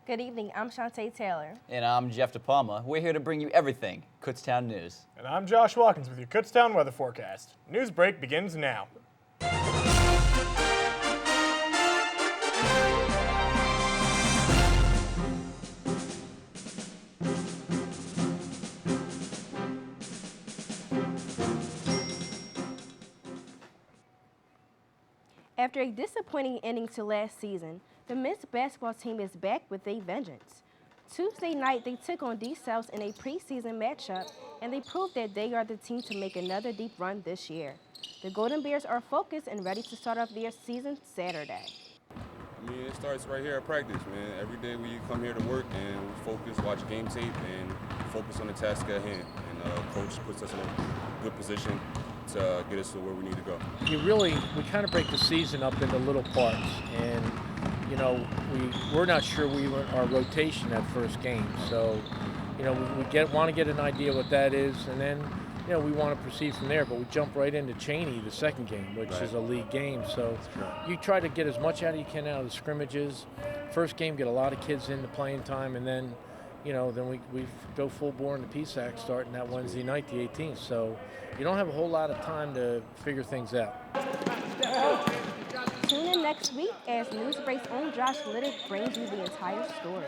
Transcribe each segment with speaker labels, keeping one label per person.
Speaker 1: Good evening, I'm Shantae Taylor.
Speaker 2: And I'm Jeff DePalma. We're here to bring you everything Kutztown news.
Speaker 3: And I'm Josh Watkins with your Kutztown weather forecast. Newsbreak begins now.
Speaker 1: After a disappointing ending to last season, the men's basketball team is back with a vengeance. Tuesday night, they took on D-South in a preseason matchup, and they proved that they are the team to make another deep run this year. The Golden Bears are focused and ready to start off their season Saturday.
Speaker 4: I mean, it starts right here at practice, man. Every day we come here to work and we focus, watch game tape, and focus on the task at hand. And coach puts us in a good position to get us to where we need to go.
Speaker 5: We kind of break the season up into little parts, and we're not sure we were our rotation that first game. So, we want to get an idea what that is, and then we want to proceed from there. But we jump right into Cheney, the second game, which is a league game. So you try to get as much out as you can out of the scrimmages. First game, get a lot of kids into playing time, and then we go full bore in the PSAC starting that Wednesday night, the 18th. So you don't have a whole lot of time to figure things out.
Speaker 1: Tune in next week as Newsbreak's own Josh Liddick brings you the entire story.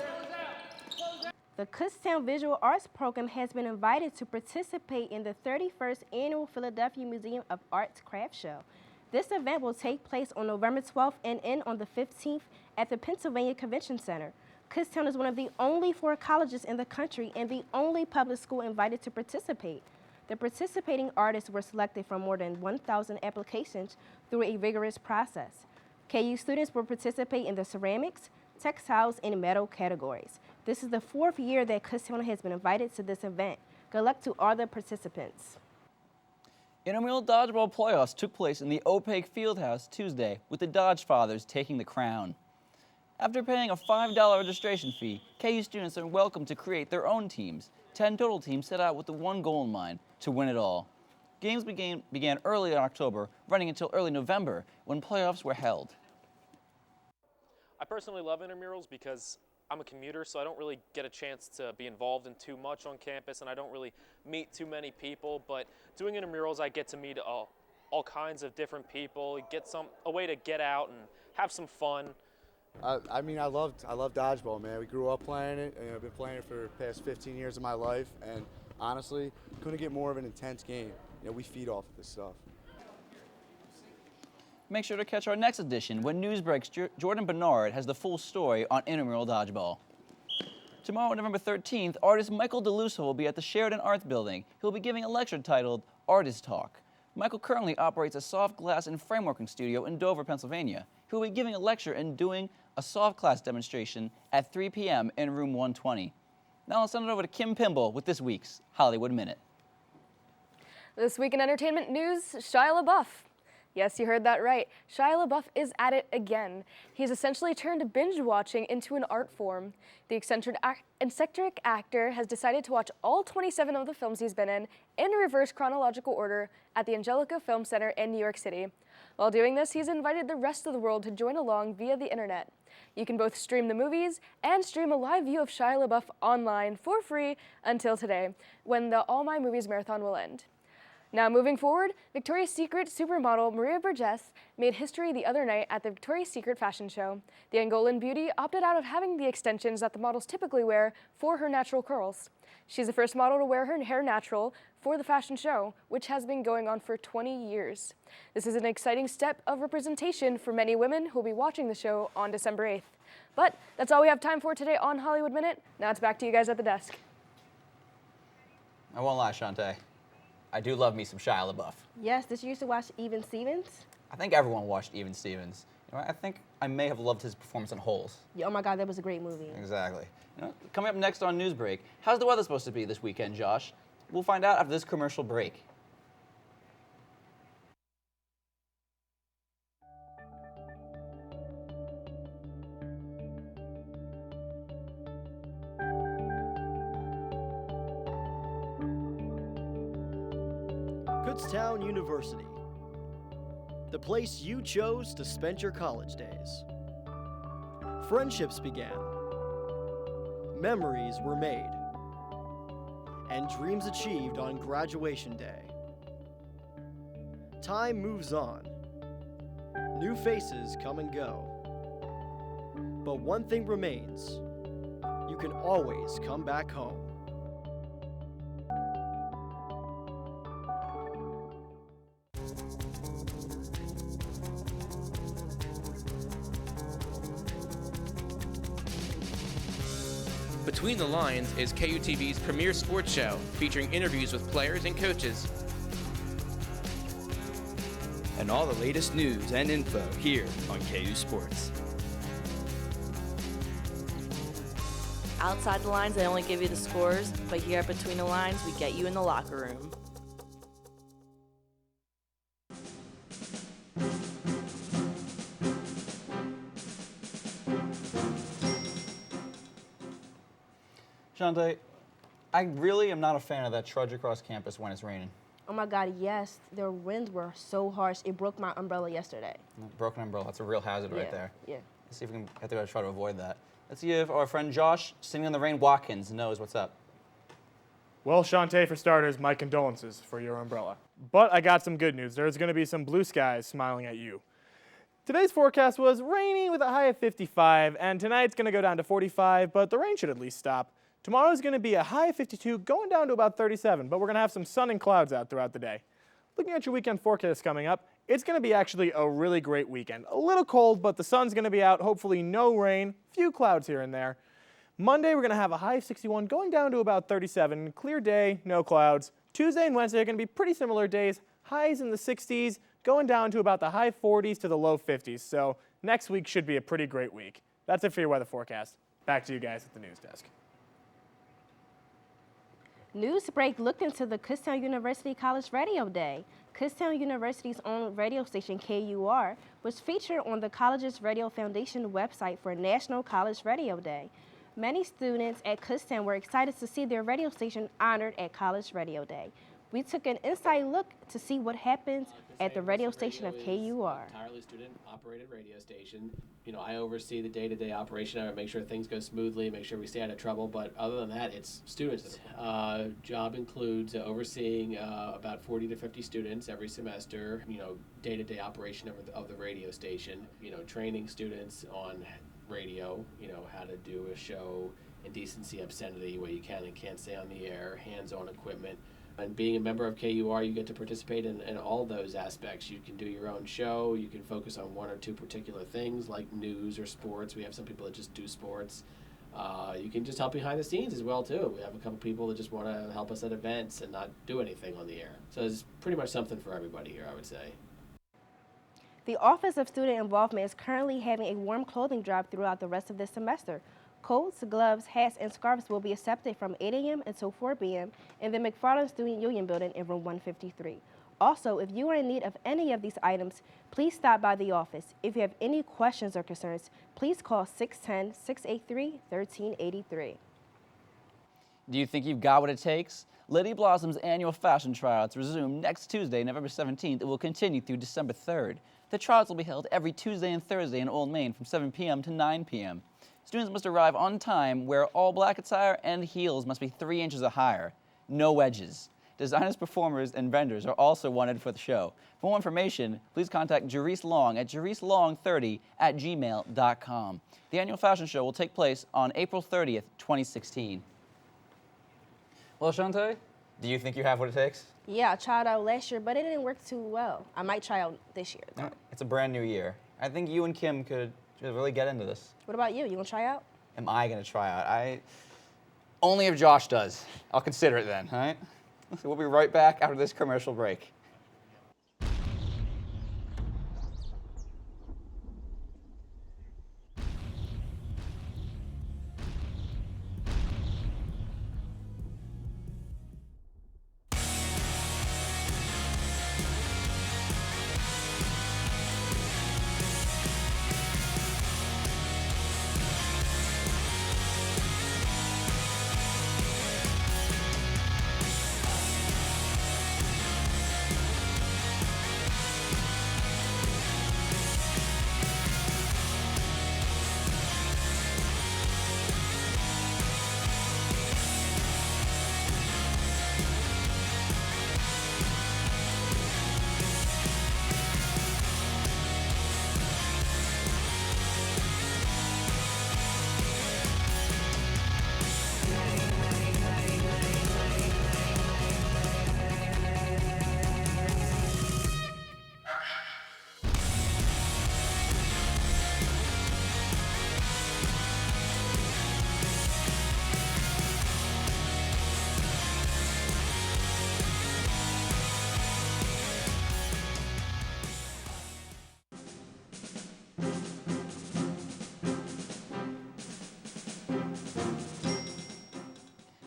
Speaker 1: The Kutztown Visual Arts Program has been invited to participate in the 31st Annual Philadelphia Museum of Arts Craft Show. This event will take place on November 12th and end on the 15th at the Pennsylvania Convention Center. Kutztown is one of the only 4 colleges in the country and the only public school invited to participate. The participating artists were selected from more than 1,000 applications through a rigorous process. KU students will participate in the ceramics, textiles, and metal categories. This is the 4th year that Kutztown has been invited to this event. Good luck to all the participants.
Speaker 2: Intramural dodgeball playoffs took place in the opaque Fieldhouse Tuesday, with the Dodge Fathers taking the crown. After paying a $5 registration fee, KU students are welcome to create their own teams. 10 total teams set out with the one goal in mind, to win it all. Games began early in October, running until early November, when playoffs were held.
Speaker 6: I personally love intramurals because I'm a commuter, so I don't really get a chance to be involved in too much on campus, and I don't really meet too many people. But doing intramurals, I get to meet all kinds of different people, get a way to get out and have some fun.
Speaker 7: I love dodgeball, man. We grew up playing it, and I've been playing it for the past 15 years of my life, and honestly, couldn't get more of an intense game. We feed off of this stuff.
Speaker 2: Make sure to catch our next edition when Newsbreak's Jordan Bernard has the full story on intramural dodgeball. Tomorrow, November 13th, artist Michael DeLusso will be at the Sheridan Arts Building. He'll be giving a lecture titled Artist Talk. Michael currently operates a soft glass and frameworking studio in Dover, Pennsylvania. He'll be giving a lecture and doing a soft glass demonstration at 3 p.m. in room 120. Now I'll send it over to Kim Pimble with this week's Hollywood Minute.
Speaker 8: This week in entertainment news, Shia LaBeouf. Yes, you heard that right. Shia LaBeouf is at it again. He's essentially turned binge watching into an art form. The eccentric actor has decided to watch all 27 of the films he's been in reverse chronological order at the Angelica Film Center in New York City. While doing this, he's invited the rest of the world to join along via the internet. You can both stream the movies and stream a live view of Shia LaBeouf online for free until today, when the All My Movies Marathon will end. Now moving forward, Victoria's Secret supermodel Maria Burgess made history the other night at the Victoria's Secret fashion show. The Angolan beauty opted out of having the extensions that the models typically wear for her natural curls. She's the first model to wear her hair natural for the fashion show, which has been going on for 20 years. This is an exciting step of representation for many women who will be watching the show on December 8th. But that's all we have time for today on Hollywood Minute. Now it's back to you guys at the desk.
Speaker 2: I won't lie, Shantae. I do love me some Shia LaBeouf.
Speaker 1: Yes, did you used to watch Even Stevens?
Speaker 2: I think everyone watched Even Stevens. I think I may have loved his performance in Holes.
Speaker 1: Yeah, oh my God, that was a great movie.
Speaker 2: Exactly. Coming up next on Newsbreak, how's the weather supposed to be this weekend, Josh? We'll find out after this commercial break.
Speaker 9: Kutztown University, the place you chose to spend your college days. Friendships began, memories were made, and dreams achieved on graduation day. Time moves on. New faces come and go. But one thing remains. You can always come back home.
Speaker 10: Between the Lines is KUTV's premier sports show, featuring interviews with players and coaches.
Speaker 11: And all the latest news and info here on KU Sports.
Speaker 12: Outside the lines, they only give you the scores, but here at Between the Lines, we get you in the locker room.
Speaker 2: Shante, I really am not a fan of that trudge across campus when it's raining.
Speaker 1: Oh my God, yes. The winds were so harsh. It broke my umbrella yesterday.
Speaker 2: Broken umbrella, that's a real hazard right there.
Speaker 1: Yeah.
Speaker 2: Let's see if we can have to go try to avoid that. Let's see if our friend Josh, sitting in the rain Watkins, knows what's up.
Speaker 3: Well, Shantae, for starters, my condolences for your umbrella. But I got some good news. There's going to be some blue skies smiling at you. Today's forecast was rainy with a high of 55, and tonight's going to go down to 45, but the rain should at least stop. Tomorrow's going to be a high of 52, going down to about 37, but we're going to have some sun and clouds out throughout the day. Looking at your weekend forecast coming up, it's going to be actually a really great weekend. A little cold, but the sun's going to be out, hopefully no rain, few clouds here and there. Monday, we're going to have a high of 61, going down to about 37. Clear day, no clouds. Tuesday and Wednesday are going to be pretty similar days. Highs in the 60s, going down to about the high 40s to the low 50s. So next week should be a pretty great week. That's it for your weather forecast. Back to you guys at the news desk.
Speaker 1: Newsbreak looked into the Kutztown University College Radio Day. Kutztown University's own radio station, KUR, was featured on the college's Radio Foundation website for National College Radio Day. Many students at Kutztown were excited to see their radio station honored at College Radio Day. We took an inside look to see what happens at the radio station of KUR.
Speaker 13: Entirely student-operated radio station. You know, I oversee the day-to-day operation. I make sure things go smoothly, make sure we stay out of trouble. But other than that, it's students. Job includes overseeing about 40 to 50 students every semester. You know, day-to-day operation of the radio station. You know, training students on radio. You know, how to do a show in decency, obscenity, what you can and can't say on the air. Hands-on equipment. And being a member of KUR, you get to participate in all those aspects. You can do your own show. You can focus on one or two particular things like news or sports. We have some people that just do sports. You can just help behind the scenes as well, too. We have a couple people that just want to help us at events and not do anything on the air. So it's pretty much something for everybody here, I would say.
Speaker 1: The Office of Student Involvement is currently having a warm clothing drive throughout the rest of this semester. Coats, gloves, hats, and scarves will be accepted from 8 a.m. until 4 p.m. in the McFarland Student Union Building in room 153. Also, if you are in need of any of these items, please stop by the office. If you have any questions or concerns, please call 610-683-1383.
Speaker 2: Do you think you've got what it takes? Lady Blossom's annual fashion tryouts resume next Tuesday, November 17th, and will continue through December 3rd. The tryouts will be held every Tuesday and Thursday in Old Main from 7 p.m. to 9 p.m. Students must arrive on time, wear all black attire, and heels must be 3 inches or higher. No wedges. Designers, performers, and vendors are also wanted for the show. For more information, please contact Jerice Long at jericelong30@gmail.com. The annual fashion show will take place on April 30th, 2016. Well, Shantae, do you think you have what it takes?
Speaker 1: Yeah, I tried out last year, but it didn't work too well. I might try out this year, though.
Speaker 2: It's a brand new year. I think you and Kim could really get into this.
Speaker 1: What about you? You want to try out?
Speaker 2: Am I going to try out? Only if Josh does. I'll consider it then, all right? So we'll be right back after this commercial break.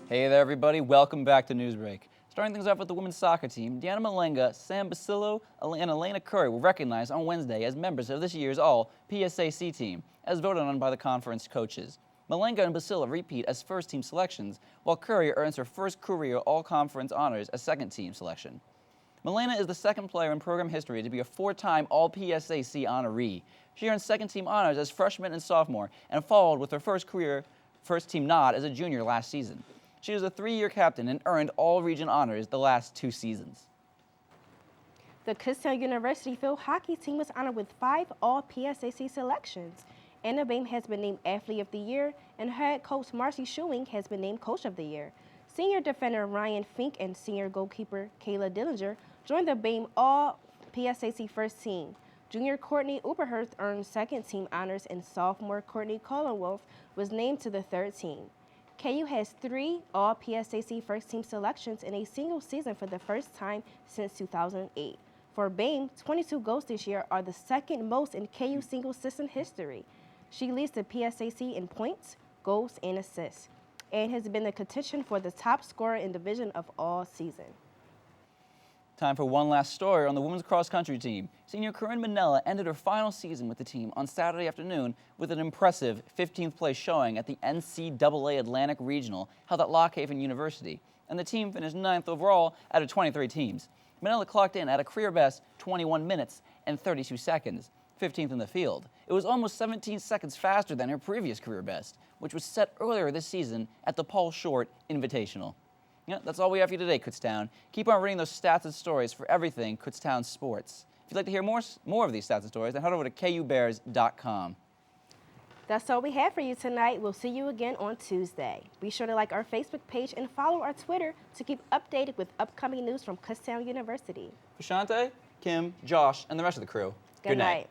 Speaker 2: Hey there, everybody. Welcome back to Newsbreak. Starting things off with the women's soccer team, Deanna Malenga, Sam Basillo, and Elena Curry were recognized on Wednesday as members of this year's All-PSAC team, as voted on by the conference coaches. Malenga and Basillo repeat as first-team selections, while Curry earns her first career All-Conference honors as second-team selection. Milena is the second player in program history to be a four-time All-PSAC honoree. She earned second-team honors as freshman and sophomore and followed with her first-team nod as a junior last season. She was a 3-year captain and earned all-region honors the last 2 seasons.
Speaker 1: The Kutztown University field hockey team was honored with 5 All-PSAC selections. Anna Bain has been named Athlete of the Year, and head coach Marcy Schuing has been named Coach of the Year. Senior defender Ryan Fink and senior goalkeeper Kayla Dillinger joined the BAME All-PSAC first team. Junior Courtney Uberhurst earned second-team honors, and sophomore Courtney Cullenwolf was named to the third team. KU has 3 All-PSAC first-team selections in a single season for the first time since 2008. For BAME, 22 goals this year are the second most in KU single-season history. She leads the PSAC in points, goals, and assists, and has been in contention for the top scorer in division of all season.
Speaker 2: Time for one last story on the women's cross-country team. Senior Corinne Manella ended her final season with the team on Saturday afternoon with an impressive 15th place showing at the NCAA Atlantic Regional held at Lock Haven University, and the team finished 9th overall out of 23 teams. Manella clocked in at a career-best 21 minutes and 32 seconds, 15th in the field. It was almost 17 seconds faster than her previous career best, which was set earlier this season at the Paul Short Invitational. Yeah, that's all we have for you today, Kutztown. Keep on reading those stats and stories for everything Kutztown sports. If you'd like to hear more of these stats and stories, then head over to kubears.com.
Speaker 1: That's all we have for you tonight. We'll see you again on Tuesday. Be sure to like our Facebook page and follow our Twitter to keep updated with upcoming news from Kutztown University.
Speaker 2: For Shante, Kim, Josh, and the rest of the crew,
Speaker 1: Good night.